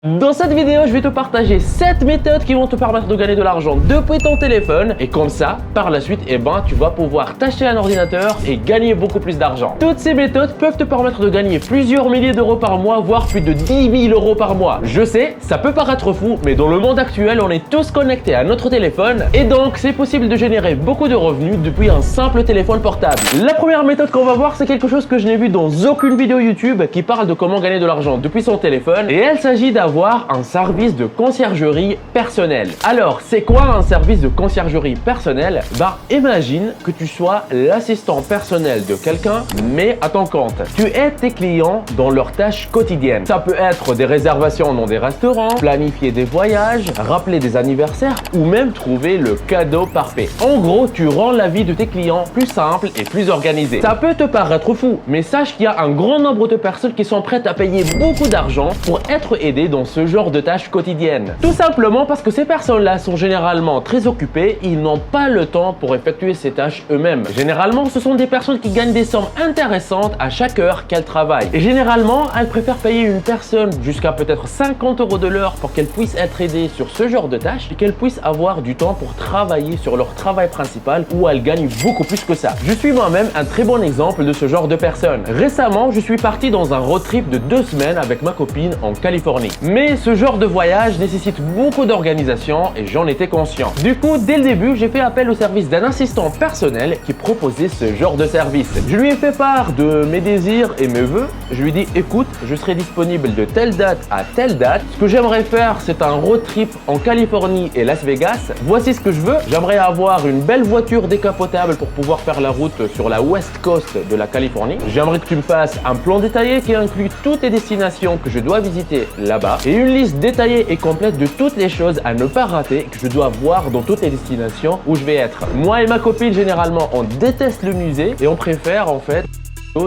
Dans cette vidéo, je vais te partager 7 méthodes qui vont te permettre de gagner de l'argent depuis ton téléphone. Et comme ça, par la suite, tu vas pouvoir t'acheter un ordinateur et gagner beaucoup plus d'argent. Toutes ces méthodes peuvent te permettre de gagner plusieurs milliers d'euros par mois, voire plus de 10 000 euros par mois. Je sais, ça peut paraître fou, mais dans le monde actuel, on est tous connectés à notre téléphone. Et donc, c'est possible de générer beaucoup de revenus depuis un simple téléphone portable. La première méthode qu'on va voir, c'est quelque chose que je n'ai vu dans aucune vidéo YouTube qui parle de comment gagner de l'argent depuis son téléphone. Et il s'agit d'avoir un service de conciergerie personnelle. Alors, c'est quoi un service de conciergerie personnelle? Imagine que tu sois l'assistant personnel de quelqu'un, mais à ton compte. Tu aides tes clients dans leurs tâches quotidiennes. Ça peut être des réservations dans des restaurants, planifier des voyages, rappeler des anniversaires ou même trouver le cadeau parfait. En gros, tu rends la vie de tes clients plus simple et plus organisée. Ça peut te paraître fou, mais sache qu'il y a un grand nombre de personnes qui sont prêtes à payer beaucoup d'argent pour être aidées dans ce genre de tâches quotidiennes. Tout simplement parce que ces personnes-là sont généralement très occupées et ils n'ont pas le temps pour effectuer ces tâches eux-mêmes. Généralement, ce sont des personnes qui gagnent des sommes intéressantes à chaque heure qu'elles travaillent. Et généralement, elles préfèrent payer une personne jusqu'à peut-être 50 € de l'heure pour qu'elle puisse être aidée sur ce genre de tâches et qu'elle puisse avoir du temps pour travailler sur leur travail principal où elles gagnent beaucoup plus que ça. Je suis moi-même un très bon exemple de ce genre de personne. Récemment, je suis parti dans un road trip de 2 semaines avec ma copine en Californie. Mais ce genre de voyage nécessite beaucoup d'organisation et j'en étais conscient. Du coup, dès le début, j'ai fait appel au service d'un assistant personnel qui proposait ce genre de service. Je lui ai fait part de mes désirs et mes vœux. Je lui ai dit, écoute, je serai disponible de telle date à telle date. Ce que j'aimerais faire, c'est un road trip en Californie et Las Vegas. Voici ce que je veux. J'aimerais avoir une belle voiture décapotable pour pouvoir faire la route sur la West Coast de la Californie. J'aimerais que tu me fasses un plan détaillé qui inclut toutes les destinations que je dois visiter là-bas et une liste détaillée et complète de toutes les choses à ne pas rater que je dois voir dans toutes les destinations où je vais être. Moi et ma copine, généralement, on déteste le musée et on préfère en fait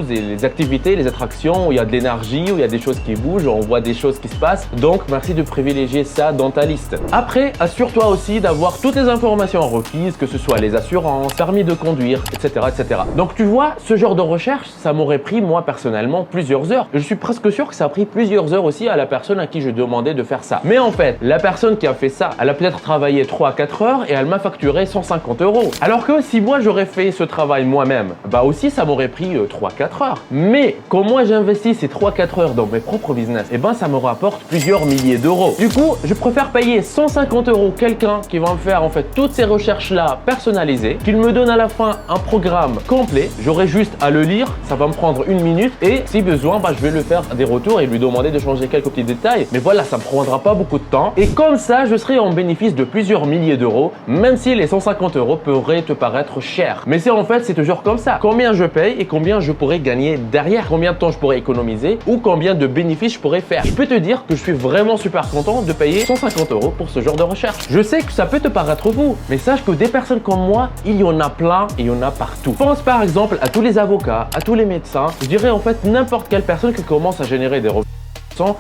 et les activités, les attractions où il y a de l'énergie, où il y a des choses qui bougent, on voit des choses qui se passent. Donc, merci de privilégier ça dans ta liste. Après, assure-toi aussi d'avoir toutes les informations requises, que ce soit les assurances, permis de conduire, etc., etc. Donc, tu vois, ce genre de recherche, ça m'aurait pris, moi, personnellement, plusieurs heures. Je suis presque sûr que ça a pris plusieurs heures aussi à la personne à qui je demandais de faire ça. Mais en fait, la personne qui a fait ça, elle a peut-être travaillé 3 à 4 heures et elle m'a facturé 150 €. Alors que si moi, j'aurais fait ce travail moi-même, aussi, ça m'aurait pris 3-4 heures. Mais comme moi j'investis ces 3-4 heures dans mes propres business, ça me rapporte plusieurs milliers d'euros. Du coup, je préfère payer 150 € quelqu'un qui va me faire en fait toutes ces recherches là personnalisées, qu'il me donne à la fin un programme complet. J'aurai juste à le lire, ça va me prendre 1 minute et si besoin, je vais le faire des retours et lui demander de changer quelques petits détails. Mais voilà, ça me prendra pas beaucoup de temps et comme ça, je serai en bénéfice de plusieurs milliers d'euros, même si les 150 € pourraient te paraître cher. Mais c'est toujours comme ça. Combien je paye et combien je pourrais gagner derrière, combien de temps je pourrais économiser ou combien de bénéfices je pourrais faire. Je peux te dire que je suis vraiment super content de payer 150 € pour ce genre de recherche. Je sais que ça peut te paraître fou, mais sache que des personnes comme moi, il y en a plein et il y en a partout. Pense par exemple à tous les avocats, à tous les médecins, je dirais en fait n'importe quelle personne qui commence à générer des revenus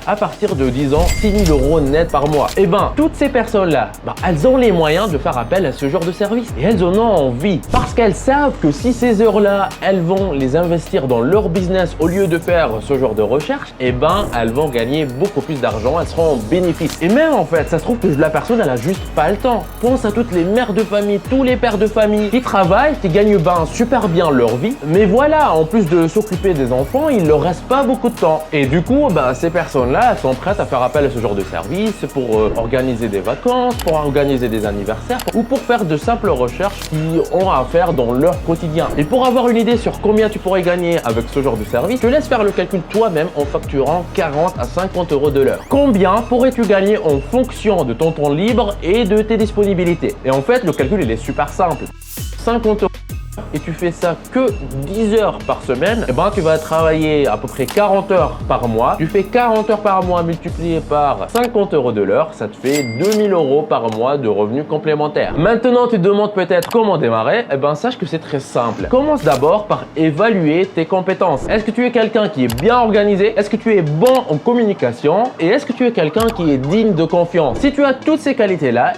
à partir de 10 ans, 6 000 € net par mois. Toutes ces personnes-là, elles ont les moyens de faire appel à ce genre de service et elles en ont envie parce qu'elles savent que si ces heures-là, elles vont les investir dans leur business au lieu de faire ce genre de recherche, elles vont gagner beaucoup plus d'argent, elles seront en bénéfice. Et même en fait, ça se trouve que la personne, elle a juste pas le temps. Pense à toutes les mères de famille, tous les pères de famille qui travaillent, qui gagnent super bien leur vie. Mais voilà, en plus de s'occuper des enfants, il leur reste pas beaucoup de temps. Et du coup, ces personnes-là, elles sont prêtes à faire appel à ce genre de service pour organiser des vacances, pour organiser des anniversaires ou pour faire de simples recherches qui ont à faire dans leur quotidien. Et pour avoir une idée sur combien tu pourrais gagner avec ce genre de service, je te laisse faire le calcul toi-même en facturant 40 à 50 € de l'heure. Combien pourrais-tu gagner en fonction de ton temps libre et de tes disponibilités? Et en fait, le calcul, il est super simple. 50 € et tu fais ça que 10 heures par semaine, tu vas travailler à peu près 40 heures par mois. Tu fais 40 heures par mois multiplié par 50 € de l'heure, ça te fait 2 000 € par mois de revenus complémentaires. Maintenant, tu te demandes peut-être comment démarrer. Sache que c'est très simple. Commence d'abord par évaluer tes compétences. Est-ce que tu es quelqu'un qui est bien organisé? Est-ce que tu es bon en communication? Et est-ce que tu es quelqu'un qui est digne de confiance? Si tu as toutes ces qualités-là,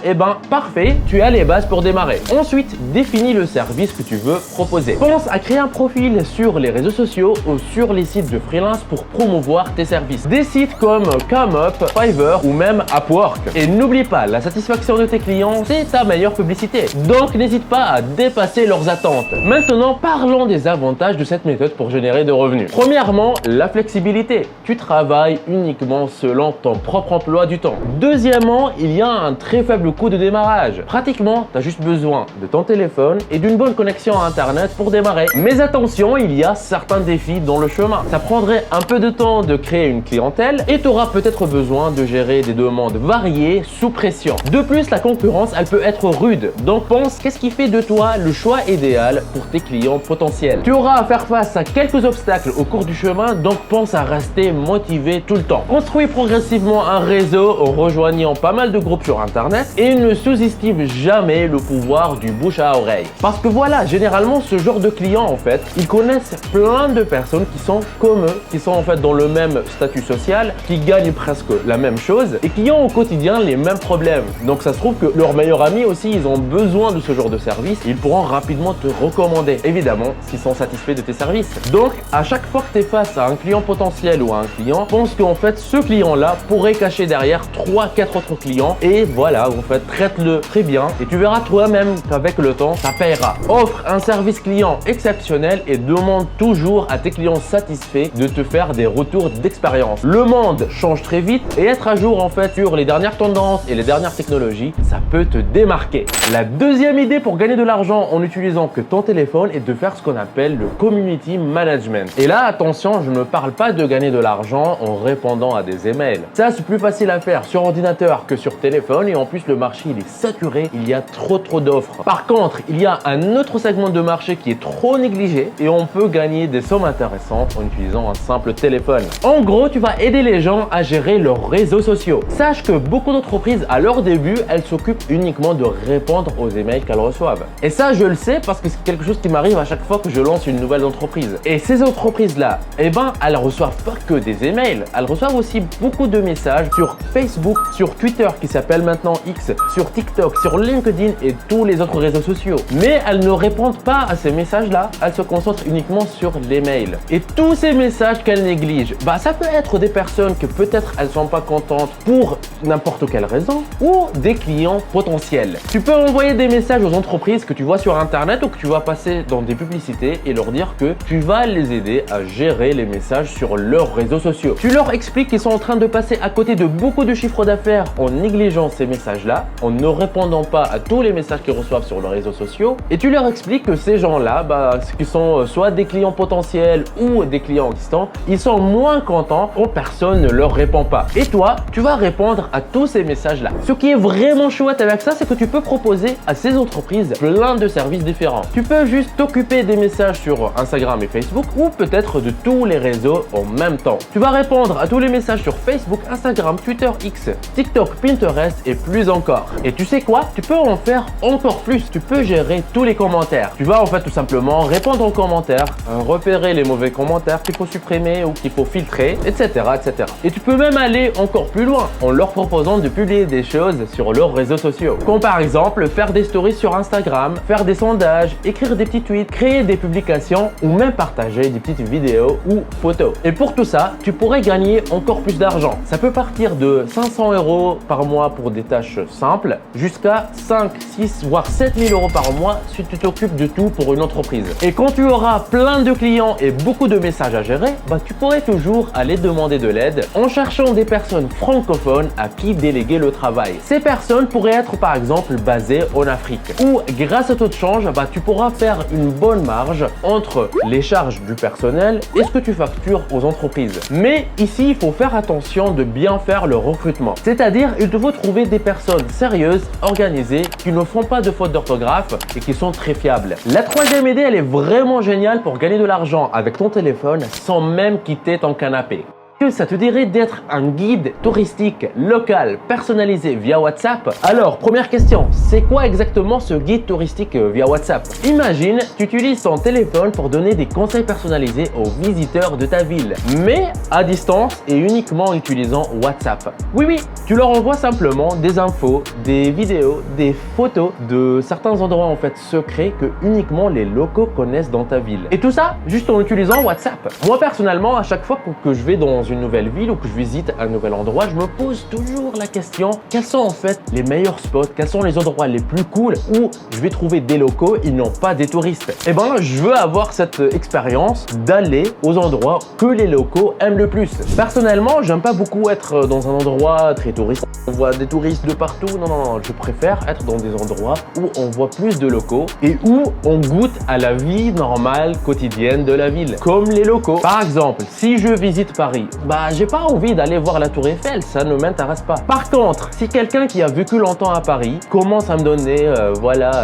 parfait, tu as les bases pour démarrer. Ensuite, définis le service que tu veux proposer. Pense à créer un profil sur les réseaux sociaux ou sur les sites de freelance pour promouvoir tes services. Des sites comme ComeUp, Fiverr ou même Upwork. Et n'oublie pas, la satisfaction de tes clients, c'est ta meilleure publicité. Donc n'hésite pas à dépasser leurs attentes. Maintenant, parlons des avantages de cette méthode pour générer de revenus. Premièrement, la flexibilité. Tu travailles uniquement selon ton propre emploi du temps. Deuxièmement, il y a un très faible coût de démarrage. Pratiquement, tu as juste besoin de ton téléphone et d'une bonne connexion à Internet pour démarrer. Mais attention, il y a certains défis dans le chemin. Ça prendrait un peu de temps de créer une clientèle et tu auras peut-être besoin de gérer des demandes variées sous pression. De plus, la concurrence, elle peut être rude. Donc pense, qu'est-ce qui fait de toi le choix idéal pour tes clients potentiels? Tu auras à faire face à quelques obstacles au cours du chemin, donc pense à rester motivé tout le temps. Construis progressivement un réseau en rejoignant pas mal de groupes sur Internet et ne sous-estime jamais le pouvoir du bouche à oreille. Parce que voilà, généralement, ce genre de clients, en fait, ils connaissent plein de personnes qui sont comme eux, qui sont en fait dans le même statut social, qui gagnent presque la même chose et qui ont au quotidien les mêmes problèmes. Donc ça se trouve que leurs meilleurs amis aussi, ils ont besoin de ce genre de service. Ils pourront rapidement te recommander, évidemment, s'ils sont satisfaits de tes services. Donc, à chaque fois que tu es face à un client potentiel ou à un client, pense qu'en fait, ce client-là pourrait cacher derrière 3-4 autres clients et voilà, en fait, traite-le très bien et tu verras toi-même qu'avec le temps, ça paiera. Offre un service client exceptionnel et demande toujours à tes clients satisfaits de te faire des retours d'expérience. Le monde change très vite et être à jour en fait sur les dernières tendances et les dernières technologies, ça peut te démarquer. La deuxième idée pour gagner de l'argent en utilisant que ton téléphone est de faire ce qu'on appelle le community management. Et là, attention, je ne parle pas de gagner de l'argent en répondant à des emails. Ça, c'est plus facile à faire sur ordinateur que sur téléphone et en plus, le marché, il est saturé, il y a trop d'offres. Par contre, il y a un autre segment de marché qui est trop négligé et on peut gagner des sommes intéressantes en utilisant un simple téléphone. En gros, tu vas aider les gens à gérer leurs réseaux sociaux. Sache que beaucoup d'entreprises, à leur début, elles s'occupent uniquement de répondre aux emails qu'elles reçoivent. Et ça, je le sais parce que c'est quelque chose qui m'arrive à chaque fois que je lance une nouvelle entreprise. Et ces entreprises-là, eh ben, elles reçoivent pas que des emails, elles reçoivent aussi beaucoup de messages sur Facebook, sur Twitter qui s'appelle maintenant X, sur TikTok, sur LinkedIn et tous les autres réseaux sociaux. Mais elles ne répondent pas à ces messages-là, elles se concentrent uniquement sur les mails. Et tous ces messages qu'elles négligent, bah ça peut être des personnes que peut-être elles sont pas contentes pour n'importe quelle raison ou des clients potentiels. Tu peux envoyer des messages aux entreprises que tu vois sur Internet ou que tu vas passer dans des publicités et leur dire que tu vas les aider à gérer les messages sur leurs réseaux sociaux. Tu leur expliques qu'ils sont en train de passer à côté de beaucoup de chiffres d'affaires en négligeant ces messages-là, en ne répondant pas à tous les messages qu'ils reçoivent sur leurs réseaux sociaux et tu leur expliques que ces gens-là, bah, qui sont soit des clients potentiels ou des clients existants, ils sont moins contents quand personne ne leur répond pas. Et toi, tu vas répondre à tous ces messages-là. Ce qui est vraiment chouette avec ça, c'est que tu peux proposer à ces entreprises plein de services différents. Tu peux juste t'occuper des messages sur Instagram et Facebook ou peut-être de tous les réseaux en même temps. Tu vas répondre à tous les messages sur Facebook, Instagram, Twitter, X, TikTok, Pinterest et plus encore. Et tu sais quoi? Tu peux en faire encore plus. Tu peux gérer tous les commentaires. Tu vas en fait tout simplement répondre aux commentaires, repérer les mauvais commentaires qu'il faut supprimer ou qu'il faut filtrer, etc., etc. Et tu peux même aller encore plus loin en leur proposant de publier des choses sur leurs réseaux sociaux. Comme par exemple faire des stories sur Instagram, faire des sondages, écrire des petits tweets, créer des publications ou même partager des petites vidéos ou photos. Et pour tout ça, tu pourrais gagner encore plus d'argent. Ça peut partir de 500 € par mois pour des tâches simples jusqu'à 5, 6 voire 7000 € par mois si tu t'occupes de tout pour une entreprise. Et quand tu auras plein de clients et beaucoup de messages à gérer, bah, tu pourrais toujours aller demander de l'aide en cherchant des personnes francophones à qui déléguer le travail. Ces personnes pourraient être par exemple basées en Afrique où grâce au taux de change, bah, tu pourras faire une bonne marge entre les charges du personnel et ce que tu factures aux entreprises. Mais ici, il faut faire attention de bien faire le recrutement. C'est-à-dire, il te faut trouver des personnes sérieuses, organisées, qui ne font pas de fautes d'orthographe et qui sont très fiables. La troisième idée, elle est vraiment géniale pour gagner de l'argent avec ton téléphone sans même quitter ton canapé. Que ça te dirait d'être un guide touristique local personnalisé via WhatsApp? Alors, première question, c'est quoi exactement ce guide touristique via WhatsApp? Imagine, tu utilises ton téléphone pour donner des conseils personnalisés aux visiteurs de ta ville, mais à distance et uniquement en utilisant WhatsApp. Oui, tu leur envoies simplement des infos, des vidéos, des photos de certains endroits en fait secrets que uniquement les locaux connaissent dans ta ville. Et tout ça juste en utilisant WhatsApp. Moi personnellement, à chaque fois que je vais dans une nouvelle ville ou que je visite un nouvel endroit, je me pose toujours la question, quels sont en fait les meilleurs spots, quels sont les endroits les plus cool où je vais trouver des locaux, ils n'ont pas des touristes. Et ben, je veux avoir cette expérience d'aller aux endroits que les locaux aiment le plus. Personnellement, j'aime pas beaucoup être dans un endroit très touriste. On voit des touristes de partout. Non, je préfère être dans des endroits où on voit plus de locaux et où on goûte à la vie normale quotidienne de la ville, comme les locaux. Par exemple, si je visite Paris, j'ai pas envie d'aller voir la Tour Eiffel, ça ne m'intéresse pas. Par contre, si quelqu'un qui a vécu longtemps à Paris commence à me donner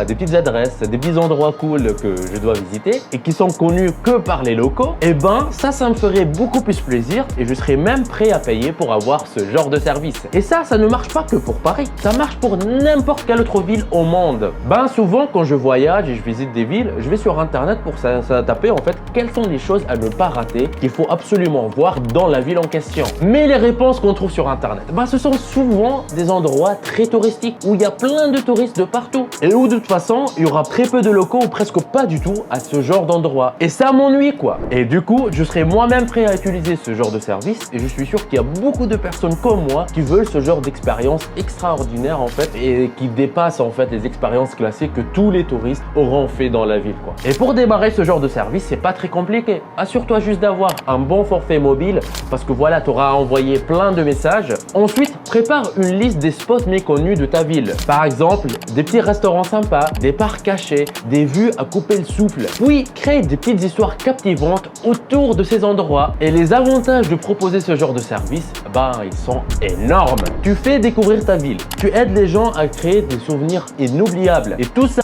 des petites adresses, des petits endroits cool que je dois visiter et qui sont connus que par les locaux, et ben ça me ferait beaucoup plus plaisir et je serais même prêt à payer pour avoir ce genre de service. Et ça ne marche pas que pour Paris, ça marche pour n'importe quelle autre ville au monde. Souvent quand je voyage et je visite des villes, je vais sur internet pour taper en fait quelles sont les choses à ne pas rater qu'il faut absolument voir dans la ville en question. Mais les réponses qu'on trouve sur internet, ce sont souvent des endroits très touristiques où il y a plein de touristes de partout et où de toute façon il y aura très peu de locaux ou presque pas du tout à ce genre d'endroit. Et ça m'ennuie quoi. Et du coup, je serais moi-même prêt à utiliser ce genre de service et je suis sûr qu'il y a beaucoup de personnes comme moi qui veulent ce genre d'expérience extraordinaire en fait et qui dépasse en fait les expériences classiques que tous les touristes auront fait dans la ville quoi. Et pour démarrer ce genre de service, c'est pas très compliqué. Assure-toi juste d'avoir un bon forfait mobile parce que voilà, tu auras envoyé plein de messages. Ensuite, prépare une liste des spots méconnus de ta ville. Par exemple, des petits restaurants sympas, des parcs cachés, des vues à couper le souffle. Puis, crée des petites histoires captivantes autour de ces endroits. Et les avantages de proposer ce genre de service, ils sont énormes. Tu fais découvrir ta ville. Tu aides les gens à créer des souvenirs inoubliables. Et tout ça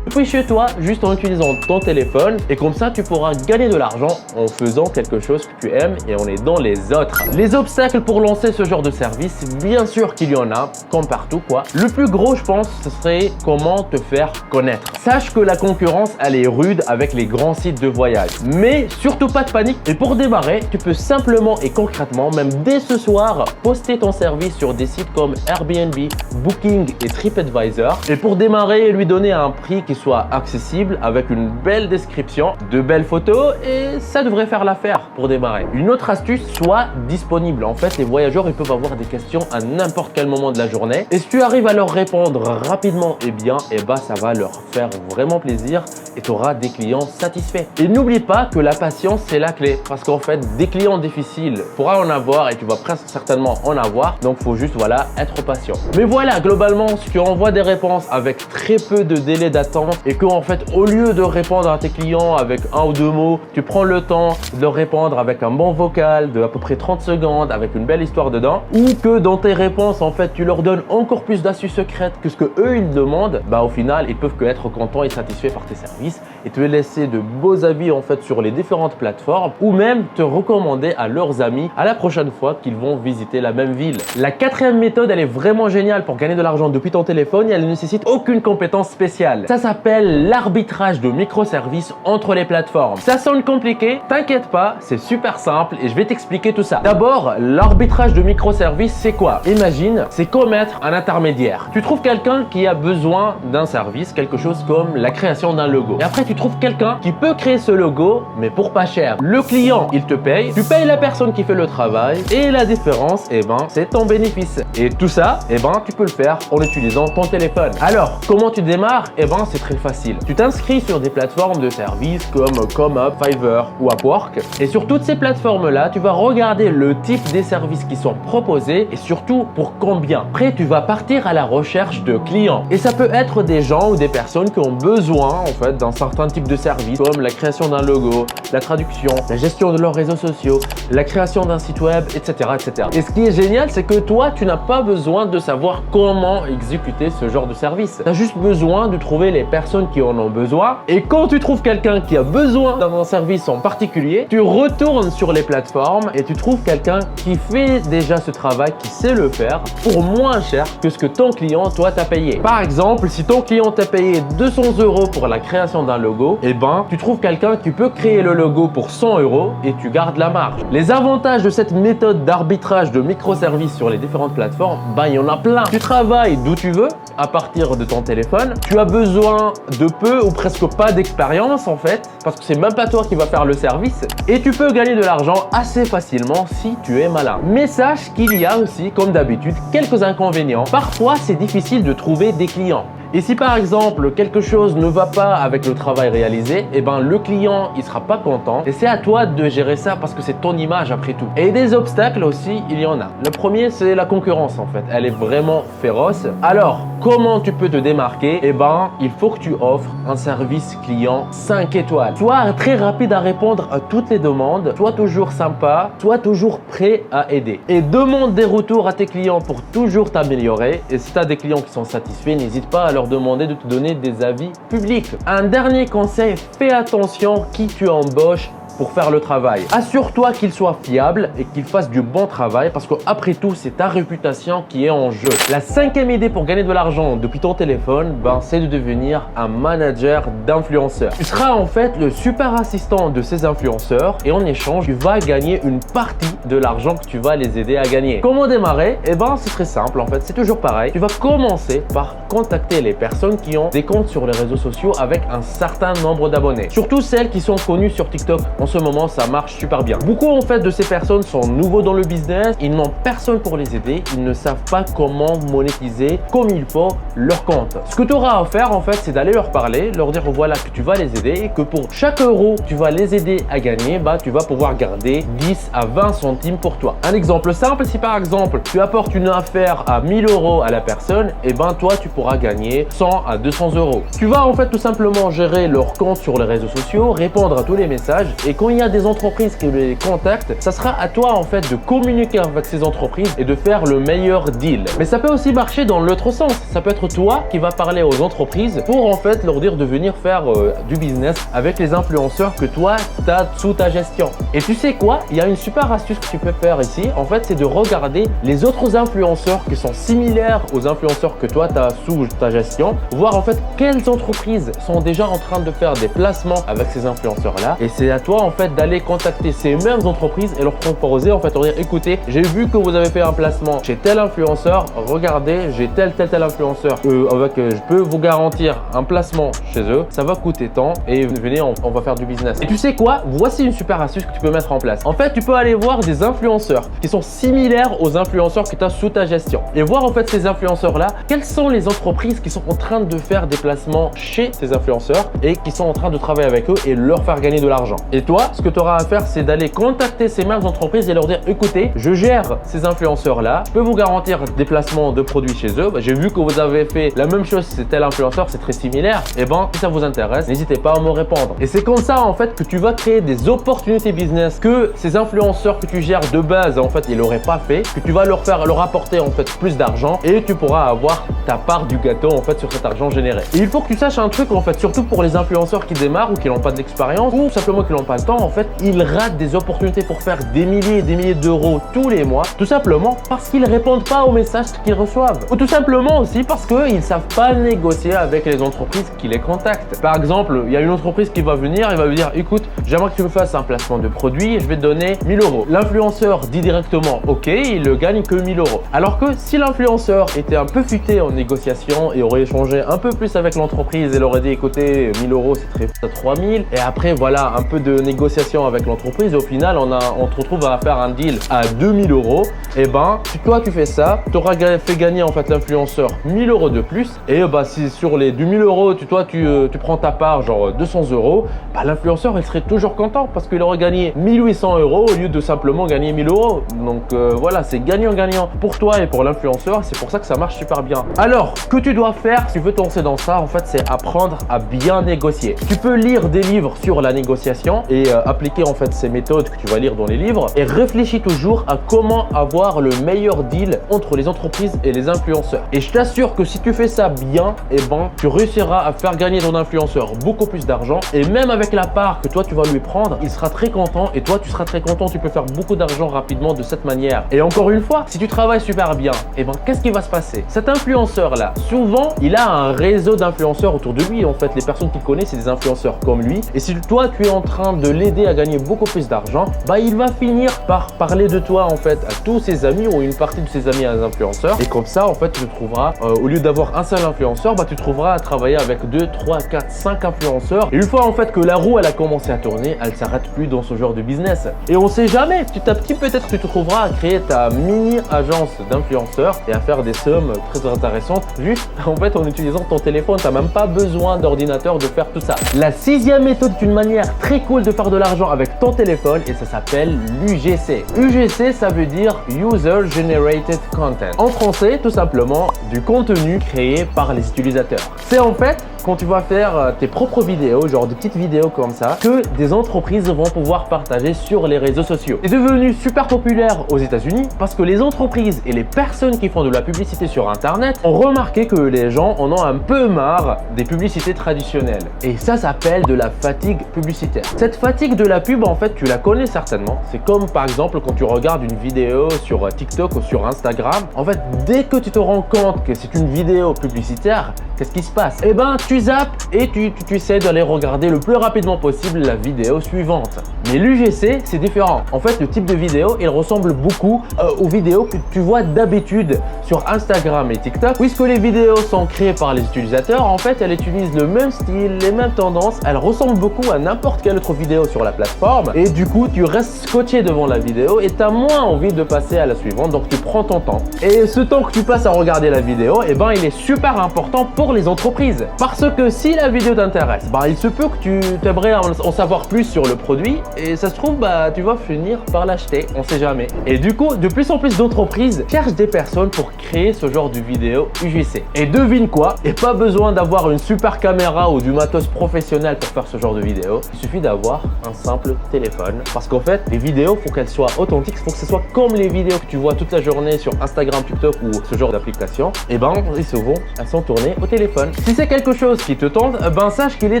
depuis chez toi, juste en utilisant ton téléphone, et comme ça tu pourras gagner de l'argent en faisant quelque chose que tu aimes et en aidant les autres. Les obstacles pour lancer ce genre de service, bien sûr qu'il y en a, comme partout quoi. Le plus gros je pense, ce serait comment te faire connaître. Sache que la concurrence elle est rude avec les grands sites de voyage, mais surtout pas de panique. Et pour démarrer, tu peux simplement et concrètement, même dès ce soir, poster ton service sur des sites comme Airbnb, Booking et TripAdvisor. Et pour démarrer, lui donner un prix qui soit accessible avec une belle description, de belles photos et ça devrait faire l'affaire pour démarrer. Une autre astuce, sois disponible. En fait, les voyageurs ils peuvent avoir des questions à n'importe quel moment de la journée et si tu arrives à leur répondre rapidement et bien, ça va leur faire vraiment plaisir et tu auras des clients satisfaits. Et n'oublie pas que la patience c'est la clé parce qu'en fait, des clients difficiles, tu pourras en avoir et tu vas presque certainement en avoir. Donc, il faut juste être patient. Mais voilà, globalement, si tu envoies des réponses avec très peu de délai d'attente et que en fait au lieu de répondre à tes clients avec un ou deux mots, tu prends le temps de leur répondre avec un bon vocal de à peu près 30 secondes avec une belle histoire dedans, ou que dans tes réponses en fait tu leur donnes encore plus d'astuces secrètes que ce que eux ils demandent, au final ils peuvent que être contents et satisfaits par tes services et te laisser de beaux avis en fait sur les différentes plateformes ou même te recommander à leurs amis à la prochaine fois qu'ils vont visiter la même ville. La quatrième méthode elle est vraiment géniale pour gagner de l'argent depuis ton téléphone et elle ne nécessite aucune compétence spéciale. Ça s'appelle l'arbitrage de microservices entre les plateformes. Ça sonne compliqué, t'inquiète pas, c'est super simple et je vais t'expliquer tout ça. D'abord, l'arbitrage de microservices, c'est quoi? Imagine, c'est comme être un intermédiaire. Tu trouves quelqu'un qui a besoin d'un service, quelque chose comme la création d'un logo. Et après, tu trouves quelqu'un qui peut créer ce logo, mais pour pas cher. Le client, il te paye, tu payes la personne qui fait le travail et la différence, c'est ton bénéfice. Et tout ça, tu peux le faire en utilisant ton téléphone. Alors, comment tu démarres? C'est très facile. Tu t'inscris sur des plateformes de services comme ComeUp, Fiverr ou Upwork. Et sur toutes ces plateformes-là, tu vas regarder le type des services qui sont proposés et surtout pour combien. Après, tu vas partir à la recherche de clients. Et ça peut être des gens ou des personnes qui ont besoin en fait un certain type de service comme la création d'un logo, la traduction, la gestion de leurs réseaux sociaux, la création d'un site web, etc., etc. Et ce qui est génial, c'est que toi, tu n'as pas besoin de savoir comment exécuter ce genre de service. Tu as juste besoin de trouver les personnes qui en ont besoin. Et quand tu trouves quelqu'un qui a besoin d'un service en particulier, tu retournes sur les plateformes et tu trouves quelqu'un qui fait déjà ce travail, qui sait le faire pour moins cher que ce que ton client, toi, t'a payé. Par exemple, si ton client t'a payé 200 € pour la création d'un logo, eh ben, tu trouves quelqu'un qui peut créer le logo pour 100 € et tu gardes la marge. Les avantages de cette méthode d'arbitrage de microservices sur les différentes plateformes, ben, il y en a plein. Tu travailles d'où tu veux, à partir de ton téléphone. Tu as besoin de peu ou presque pas d'expérience en fait, parce que c'est même pas toi qui va faire le service. Et tu peux gagner de l'argent assez facilement si tu es malin. Mais sache qu'il y a aussi, comme d'habitude, quelques inconvénients. Parfois, c'est difficile de trouver des clients. Et si par exemple quelque chose ne va pas avec le travail réalisé, eh ben le client il sera pas content et c'est à toi de gérer ça parce que c'est ton image après tout. Et des obstacles aussi, il y en a. Le premier, c'est la concurrence en fait. Elle est vraiment féroce. Alors, comment tu peux te démarquer? Eh ben, il faut que tu offres un service client 5 étoiles. Sois très rapide à répondre à toutes les demandes, sois toujours sympa, sois toujours prêt à aider. Et demande des retours à tes clients pour toujours t'améliorer. Et si tu as des clients qui sont satisfaits, n'hésite pas à leur demander de te donner des avis publics. Un dernier conseil, fais attention qui tu embauches pour faire le travail. Assure-toi qu'il soit fiable et qu'il fasse du bon travail parce qu'après tout, c'est ta réputation qui est en jeu. La 5e idée pour gagner de l'argent depuis ton téléphone, ben, c'est de devenir un manager d'influenceurs. Tu seras en fait le super assistant de ces influenceurs et en échange, tu vas gagner une partie de l'argent que tu vas les aider à gagner. Comment démarrer? Eh ben, c'est très simple en fait, c'est toujours pareil. Tu vas commencer par contacter les personnes qui ont des comptes sur les réseaux sociaux avec un certain nombre d'abonnés. Surtout celles qui sont connues sur TikTok. En ce moment, ça marche super bien. Beaucoup en fait de ces personnes sont nouveaux dans le business, ils n'ont personne pour les aider, ils ne savent pas comment monétiser comme il faut leur compte. Ce que tu auras à faire en fait, c'est d'aller leur parler, leur dire voilà que tu vas les aider et que pour chaque euro que tu vas les aider à gagner, bah tu vas pouvoir garder 10 à 20 centimes pour toi. Un exemple simple, si par exemple tu apportes une affaire à 1000 € à la personne, et ben toi tu pourras gagner 100 à 200 €. Tu vas en fait tout simplement gérer leur compte sur les réseaux sociaux, répondre à tous les messages et quand il y a des entreprises qui les contactent, ça sera à toi en fait de communiquer avec ces entreprises et de faire le meilleur deal. Mais ça peut aussi marcher dans l'autre sens. Ça peut être toi qui vas parler aux entreprises pour en fait leur dire de venir faire du business avec les influenceurs que toi tu as sous ta gestion. Et tu sais quoi? Il y a une super astuce que tu peux faire ici. En fait, c'est de regarder les autres influenceurs qui sont similaires aux influenceurs que toi tu as sous ta gestion, voir en fait quelles entreprises sont déjà en train de faire des placements avec ces influenceurs là. Et c'est à toi en fait d'aller contacter ces mêmes entreprises et leur proposer en fait, leur dire écoutez, j'ai vu que vous avez fait un placement chez tel influenceur, regardez, j'ai tel influenceur je peux vous garantir un placement chez eux, ça va coûter tant et venez on va faire du business. Et tu sais quoi? Voici une super astuce que tu peux mettre en place. En fait, tu peux aller voir des influenceurs qui sont similaires aux influenceurs que tu as sous ta gestion et voir en fait ces influenceurs là, quelles sont les entreprises qui sont en train de faire des placements chez ces influenceurs et qui sont en train de travailler avec eux et leur faire gagner de l'argent. Et toi, ce que tu auras à faire, c'est d'aller contacter ces mêmes entreprises et leur dire écoutez, je gère ces influenceurs là, je peux vous garantir des placements de produits chez eux. J'ai vu que vous avez fait la même chose, c'est tel influenceur, c'est très similaire. Et ben, si ça vous intéresse, n'hésitez pas à me répondre. Et c'est comme ça en fait que tu vas créer des opportunités business que ces influenceurs que tu gères de base en fait ils n'auraient pas fait, que tu vas leur apporter en fait plus d'argent et tu pourras avoir ta part du gâteau en fait sur cet argent généré. Et il faut que tu saches un truc en fait, surtout pour les influenceurs qui démarrent ou qui n'ont pas d'expérience ou simplement qui n'ont pas le temps, en fait, ils ratent des opportunités pour faire des milliers et des milliers d'euros tous les mois, tout simplement parce qu'ils répondent pas aux messages qu'ils reçoivent. Ou tout simplement aussi parce qu'ils ne savent pas négocier avec les entreprises qui les contactent. Par exemple, il y a une entreprise qui va venir, il va lui dire écoute, j'aimerais que tu me fasses un placement de produit et je vais te donner 1000 €. L'influenceur dit directement ok, il ne gagne que 1000 €. Alors que si l'influenceur était un peu futé en négociation et aurait échangé un peu plus avec l'entreprise et leur aurait dit écoutez, 1000 € c'est très à 3000 et après voilà un peu de négociation avec l'entreprise, au final on se retrouve à faire un deal à 2000 €. Et ben si toi tu fais ça, tu auras fait gagner en fait l'influenceur 1000 € de plus et bah si sur les 2000 € tu prends ta part genre 200 €, bah l'influenceur il serait toujours content parce qu'il aurait gagné 1800 € au lieu de simplement gagner 1000 €. Donc voilà, c'est gagnant-gagnant pour toi et pour l'influenceur, c'est pour ça que ça marche super bien. Alors, ce que tu dois faire si tu veux te lancer dans ça, en fait, c'est apprendre à bien négocier. Tu peux lire des livres sur la négociation et appliquer en fait ces méthodes que tu vas lire dans les livres et réfléchis toujours à comment avoir le meilleur deal entre les entreprises et les influenceurs. Et je t'assure que si tu fais ça bien, eh ben, tu réussiras à faire gagner ton influenceur beaucoup plus d'argent et même avec la part que toi tu vas lui prendre, il sera très content et toi tu seras très content. Tu peux faire beaucoup d'argent rapidement de cette manière. Et encore une fois, si tu travailles super bien, eh ben, qu'est-ce qui va se passer? Cet influenceur là, souvent il a un réseau d'influenceurs autour de lui. En fait, les personnes qu'il connaît, c'est des influenceurs comme lui. Et si toi tu es en train de l'aider à gagner beaucoup plus d'argent, bah il va finir par parler de toi en fait à tous ses amis ou une partie de ses amis à un influenceur. Et comme ça en fait tu te trouveras, au lieu d'avoir un seul influenceur, bah tu trouveras à travailler avec 2, 3, 4, 5 influenceurs. Et une fois en fait que la roue elle a commencé à tourner, elle s'arrête plus dans ce genre de business. Et on sait jamais, petit à petit peut-être tu te trouveras à créer ta mini agence d'influenceurs et à faire des sommes très intéressantes juste en fait en utilisant ton téléphone. Tu n'as même pas besoin d'ordinateur de faire tout ça. La sixième méthode est une manière très cool de faire de l'argent avec ton téléphone et ça s'appelle l'UGC. UGC, ça veut dire User Generated Content. En français, tout simplement, du contenu créé par les utilisateurs. C'est en fait quand tu vas faire tes propres vidéos, genre de petites vidéos comme ça, que des entreprises vont pouvoir partager sur les réseaux sociaux. C'est devenu super populaire aux États-Unis parce que les entreprises et les personnes qui font de la publicité sur Internet ont remarqué que les gens en ont un peu marre des publicités traditionnelles. Et ça s'appelle de la fatigue publicitaire. Cette fatigue de la pub, en fait, tu la connais certainement. C'est comme par exemple quand tu regardes une vidéo sur TikTok ou sur Instagram. En fait, dès que tu te rends compte que c'est une vidéo publicitaire, qu'est-ce qui se passe? Eh ben, tu zappes et tu essaies d'aller regarder le plus rapidement possible la vidéo suivante. Mais l'UGC, c'est différent. En fait, le type de vidéo, il ressemble beaucoup aux vidéos que tu vois d'habitude sur Instagram et TikTok. Puisque les vidéos sont créées par les utilisateurs, en fait, elles utilisent le même style, les mêmes tendances. Elles ressemblent beaucoup à n'importe quelle autre vidéo sur la plateforme. Et du coup, tu restes scotché devant la vidéo et tu as moins envie de passer à la suivante. Donc, tu prends ton temps. Et ce temps que tu passes à regarder la vidéo, eh ben, il est super important pour les entreprises. Parce que si la vidéo t'intéresse, bah, il se peut que tu t'aimerais en savoir plus sur le produit et ça se trouve, bah, tu vas finir par l'acheter, on sait jamais. Et du coup, de plus en plus d'entreprises cherchent des personnes pour créer ce genre de vidéo UGC. Et devine quoi? Et pas besoin d'avoir une super caméra ou du matos professionnel pour faire ce genre de vidéo. Il suffit d'avoir un simple téléphone. Parce qu'en fait, les vidéos, faut qu'elles soient authentiques, il faut que ce soit comme les vidéos que tu vois toute la journée sur Instagram, TikTok ou ce genre d'application. Et ben, souvent, elles sont tournées au téléphone. Si c'est quelque chose qui te tente, ben sache qu'il est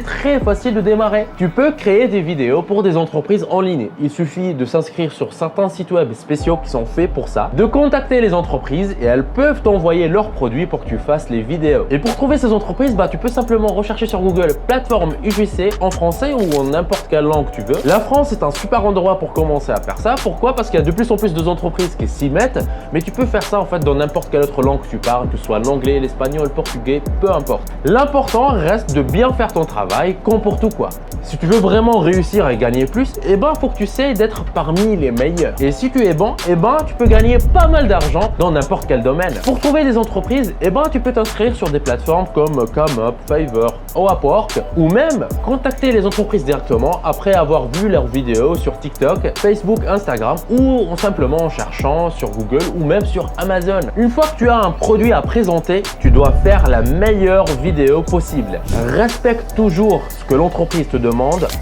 très facile de démarrer. Tu peux créer des vidéos pour des entreprises en ligne. Il suffit de s'inscrire sur certains sites web spéciaux qui sont faits pour ça, de contacter les entreprises et elles peuvent t'envoyer leurs produits pour que tu fasses les vidéos. Et pour trouver ces entreprises, bah, tu peux simplement rechercher sur Google plateforme UGC en français ou en n'importe quelle langue tu veux. La France est un super endroit pour commencer à faire ça. Pourquoi? Parce qu'il y a de plus en plus d'entreprises qui s'y mettent, mais tu peux faire ça en fait dans n'importe quelle autre langue que tu parles, que ce soit l'anglais, l'espagnol, le portugais, peu importe. L'important reste de bien faire ton travail comme pour tout quoi. Si tu veux vraiment réussir et gagner plus, eh ben faut que tu essaies d'être parmi les meilleurs. Et si tu es bon, eh ben tu peux gagner pas mal d'argent dans n'importe quel domaine. Pour trouver des entreprises, eh ben tu peux t'inscrire sur des plateformes comme ComeUp, Fiverr ou Upwork ou même contacter les entreprises directement après avoir vu leurs vidéos sur TikTok, Facebook, Instagram ou simplement en cherchant sur Google ou même sur Amazon. Une fois que tu as un produit à présenter, tu dois faire la meilleure vidéo possible. Respecte toujours ce que l'entreprise te demande,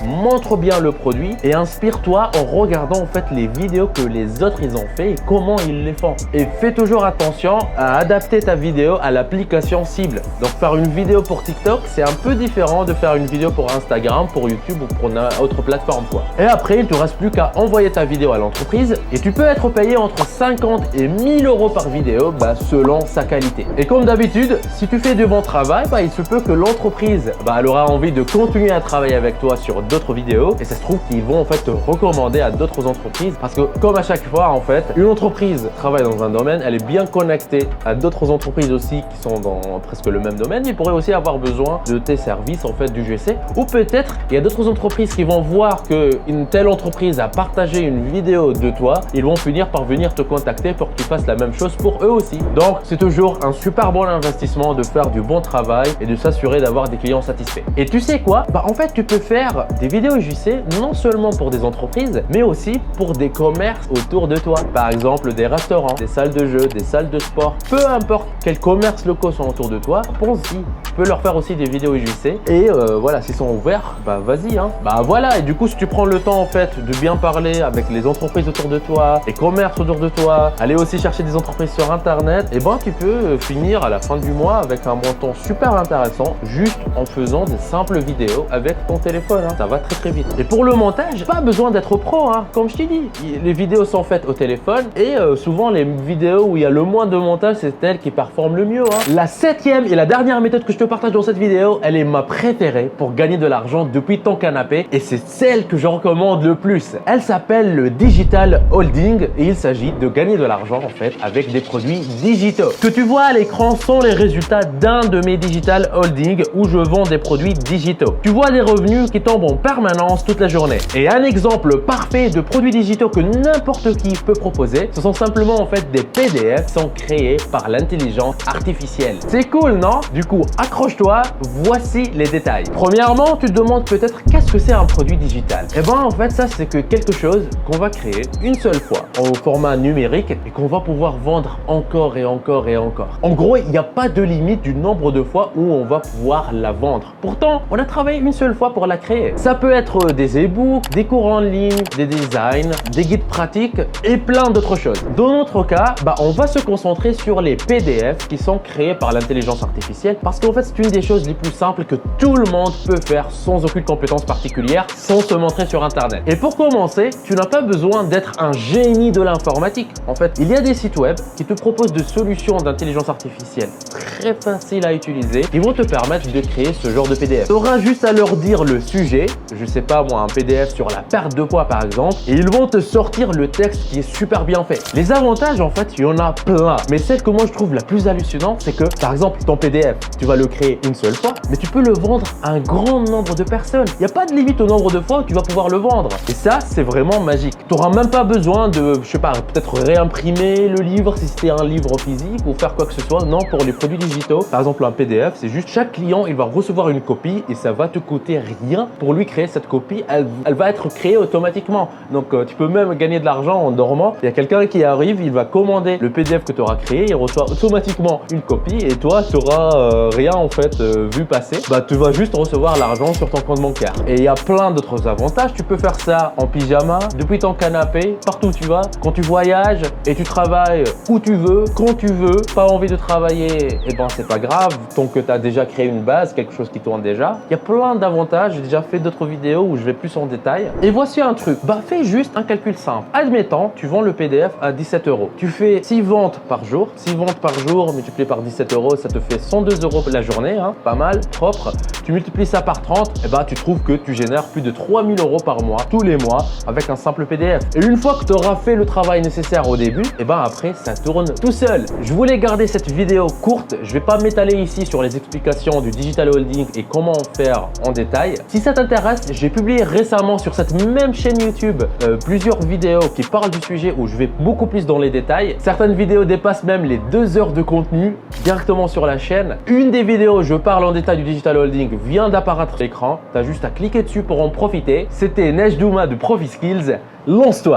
montre bien le produit et inspire-toi en regardant en fait les vidéos que les autres ils ont fait et comment ils les font. Et fais toujours attention à adapter ta vidéo à l'application cible. Donc faire une vidéo pour TikTok, c'est un peu différent de faire une vidéo pour Instagram, pour YouTube ou pour une autre plateforme quoi. Et après, il ne te reste plus qu'à envoyer ta vidéo à l'entreprise et tu peux être payé entre 50 et 1000 euros par vidéo selon sa qualité. Et comme d'habitude, si tu fais du bon travail, il se peut que l'entreprise elle aura envie de continuer à travailler avec toi sur d'autres vidéos et ça se trouve qu'ils vont en fait te recommander à d'autres entreprises parce que comme à chaque fois en fait, une entreprise travaille dans un domaine, elle est bien connectée à d'autres entreprises aussi qui sont dans presque le même domaine. Ils pourraient aussi avoir besoin de tes services en fait du GC ou peut-être il y a d'autres entreprises qui vont voir qu'une telle entreprise a partagé une vidéo de toi, ils vont finir par venir te contacter pour que tu fasses la même chose pour eux aussi. Donc c'est toujours un super bon investissement de faire du bon travail et de s'assurer d'avoir des clients satisfaits. Et tu sais quoi? Bah en fait, tu peux faire des vidéos UGC non seulement pour des entreprises, mais aussi pour des commerces autour de toi. Par exemple, des restaurants, des salles de jeux, des salles de sport. Peu importe quels commerces locaux sont autour de toi, pense-y. Tu peux leur faire aussi des vidéos UGC. Et voilà, s'ils sont ouverts, bah vas-y. Bah voilà, et du coup, si tu prends le temps en fait de bien parler avec les entreprises autour de toi, les commerces autour de toi, aller aussi chercher des entreprises sur Internet, et ben tu peux finir à la fin du mois avec un montant super intéressant juste en faisant des simples vidéos avec ton téléphone. Ça va très vite. Et pour le montage, pas besoin d'être pro. Comme je t'ai dit, les vidéos sont faites au téléphone et souvent les vidéos où il y a le moins de montage, c'est celles qui performent le mieux. La 7e et la dernière méthode que je te partage dans cette vidéo, elle est ma préférée pour gagner de l'argent depuis ton canapé et c'est celle que je recommande le plus. Elle s'appelle le digital holding et il s'agit de gagner de l'argent en fait avec des produits digitaux. Ce que tu vois à l'écran sont les résultats d'un de mes digital holding où je vends des produits digitaux. Tu vois des revenus qui tombent en permanence toute la journée. Et un exemple parfait de produits digitaux que n'importe qui peut proposer, ce sont simplement en fait des PDF qui sont créés par l'intelligence artificielle. C'est cool, non? Du coup, accroche-toi, voici les détails. Premièrement, tu te demandes peut-être qu'est-ce que c'est un produit digital? Et ben en fait, ça c'est que quelque chose qu'on va créer une seule fois au format numérique et qu'on va pouvoir vendre encore et encore et encore. En gros, il n'y a pas de limite du nombre de fois où on va pouvoir la vendre. Pourtant, on a travaillé une seule fois pour la créer. Ça peut être des e-books, des cours en ligne, des designs, des guides pratiques et plein d'autres choses. Dans notre cas, on va se concentrer sur les PDF qui sont créés par l'intelligence artificielle parce qu'en fait, c'est une des choses les plus simples que tout le monde peut faire sans aucune compétence particulière, sans se montrer sur Internet. Et pour commencer, tu n'as pas besoin d'être un génie de l'informatique. En fait, il y a des sites web qui te proposent des solutions d'intelligence artificielle très faciles à utiliser qui vont te permettre de créer ce genre de PDF. Tu auras juste à leur dire le sujet, je sais pas moi, un PDF sur la perte de poids par exemple, et ils vont te sortir le texte qui est super bien fait. Les avantages en fait, il y en a plein, mais celle que moi je trouve la plus hallucinante, c'est que par exemple ton PDF, tu vas le créer une seule fois, mais tu peux le vendre à un grand nombre de personnes. Il n'y a pas de limite au nombre de fois où tu vas pouvoir le vendre. Et ça, c'est vraiment magique. Tu n'auras même pas besoin de, je sais pas, peut-être réimprimer le livre si c'était un livre physique ou faire quoi que ce soit. Non, pour les produits digitaux, par exemple un PDF, c'est juste chaque client, il va recevoir une copie et ça va te coûter rien pour lui créer cette copie. Elle va être créée automatiquement. Donc, tu peux même gagner de l'argent en dormant. Il y a quelqu'un qui arrive, il va commander le PDF que tu auras créé, il reçoit automatiquement une copie et toi, tu n'auras rien en fait vu passer. Tu vas juste recevoir l'argent sur ton compte bancaire. Et il y a plein d'autres avantages. Tu peux faire ça en pyjama, depuis ton canapé, partout où tu vas, quand tu voyages et tu travailles où tu veux, quand tu veux. Pas envie de travailler, et c'est pas grave, tant que tu as déjà créé une base, quelque chose qui tourne déjà. Il y a plein d'avantages. J'ai déjà fait d'autres vidéos où je vais plus en détail. Et voici un truc. Fais juste un calcul simple. Admettons, tu vends le PDF à 17 €. Tu fais 6 ventes par jour. 6 ventes par jour multiplié par 17 €, ça te fait 102 € la journée. Pas mal, propre. Tu multiplies ça par 30, tu trouves que tu génères plus de 3000 € par mois, tous les mois, avec un simple PDF. Et une fois que tu auras fait le travail nécessaire au début, après, ça tourne tout seul. Je voulais garder cette vidéo courte. Je vais pas m'étaler ici sur les explications du digital holding et comment en faire en détail. Si ça t'intéresse, j'ai publié récemment sur cette même chaîne YouTube plusieurs vidéos qui parlent du sujet où je vais beaucoup plus dans les détails. Certaines vidéos dépassent même les 2 heures de contenu directement sur la chaîne. Une des vidéos où je parle en détail du digital holding vient d'apparaître à l'écran. Tu as juste à cliquer dessus pour en profiter. C'était Nejdouma de Profi Skills. Lance-toi!